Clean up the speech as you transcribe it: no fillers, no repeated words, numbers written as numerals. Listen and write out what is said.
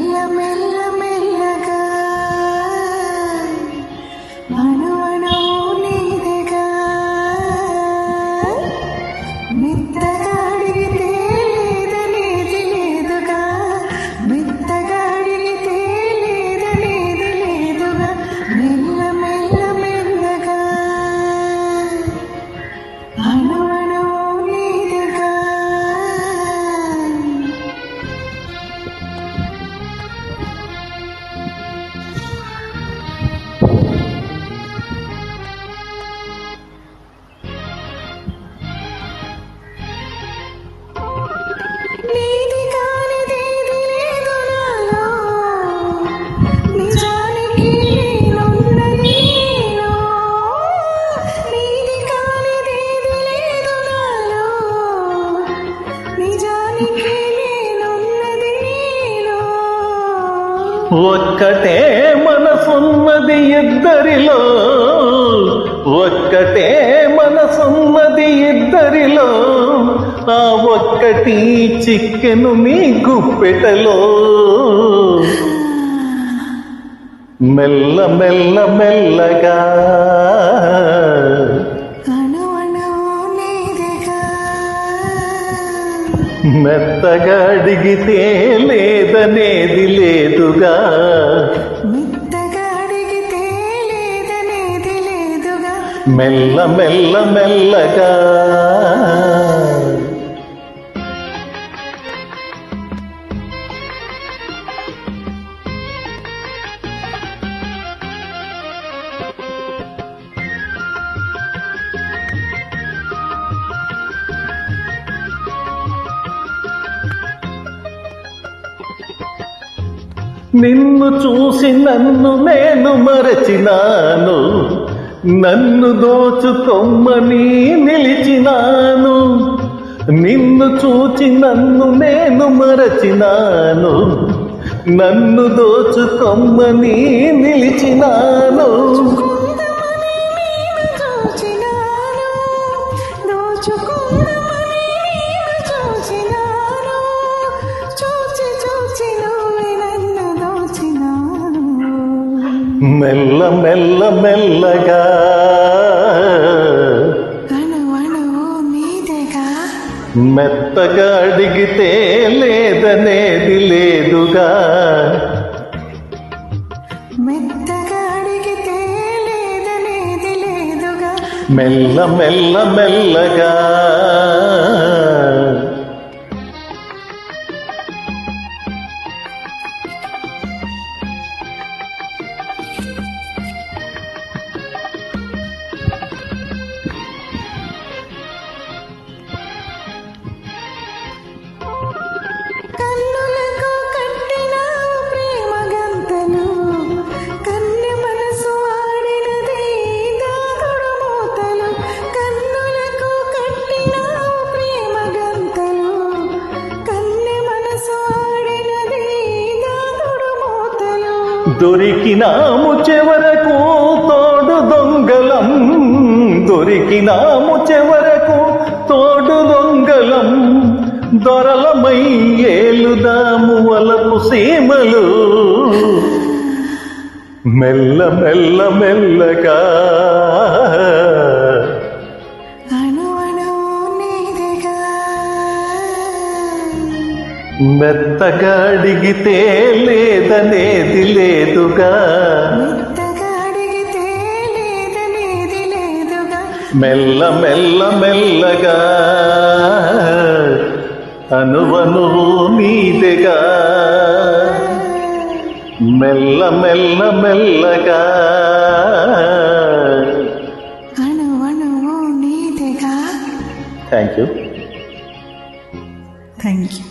మెల్ల మెల్ల మెల్లగా అణువణు నీదెగా మెత్తగా అడిగితే లేదనేది లేదుగా మెత్తగా అడిగితే లేదనేది లేదుగా మెల్ల మెల్ల మెల్లగా అణువణు నీదెగా నీది కానిదేది లేదు నాలో నిజానికి నేనున్నది నీలో నీది కానిదేది లేదు నాలో నిజానికి నేనున్నది నీలో ఒక్కటే మనసున్నది ఇద్దరిలో ఒక్కటే మనసున్నది ఇద్దరిలో ఆ ఒక్కటి చిక్కెను మీ గుప్పెటలో మెల్ల మెల్ల మెల్లగా అణువణు నీదెగా మెత్తగా అడిగితే లేదనేది లేదుగా మెత్తగా అడిగితే లేదనేది లేదుగా మెల్ల మెల్ల మెల్లగా నిన్ను చూసి నన్ను నేను మరచినాను నన్ను దోచుకొమ్మని నిలిచినాను నిన్ను చూచి నన్ను నేను మరచినాను నన్ను దోచుకొమ్మని నిలిచినాను మెల్ల మెల్ల మెల్లగా అణువణు నీదెగా మెత్తగా అడిగితే లేదనేది లేదుగా మెత్తగా అడిగితే లేదనేది లేదుగా మెల్ల మెల్ల మెల్లగా కన్నులకు కట్టిన ప్రేమ గంతలు కన్నె మనసు ఆడినది దాగుడు మూతలు కన్నులకు కట్టిన ప్రేమ గంతలు కన్నె మనసు ఆడినది దాగుడు మూతలు దొరికినాము చివరకు తోడు దొంగలం దొరికినాము చివరకు తోడు దొంగలం దొరలమై ఏలుదాము వలపు సీమలు మెల్ల మెల్ల మెల్లగా అణువణు నీదెగా మెత్తగా అడిగితే లేదనేది లేదుగా మెత్తగా అడిగితే లేదనేది లేదుగా మెల్ల మెల్ల మెల్లగా అనువనువు నీదెగా మెల్ల మెల్ల మెల్లగా అణువణు నీదెగా థ్యాంక్ యూ థ్యాంక్ యూ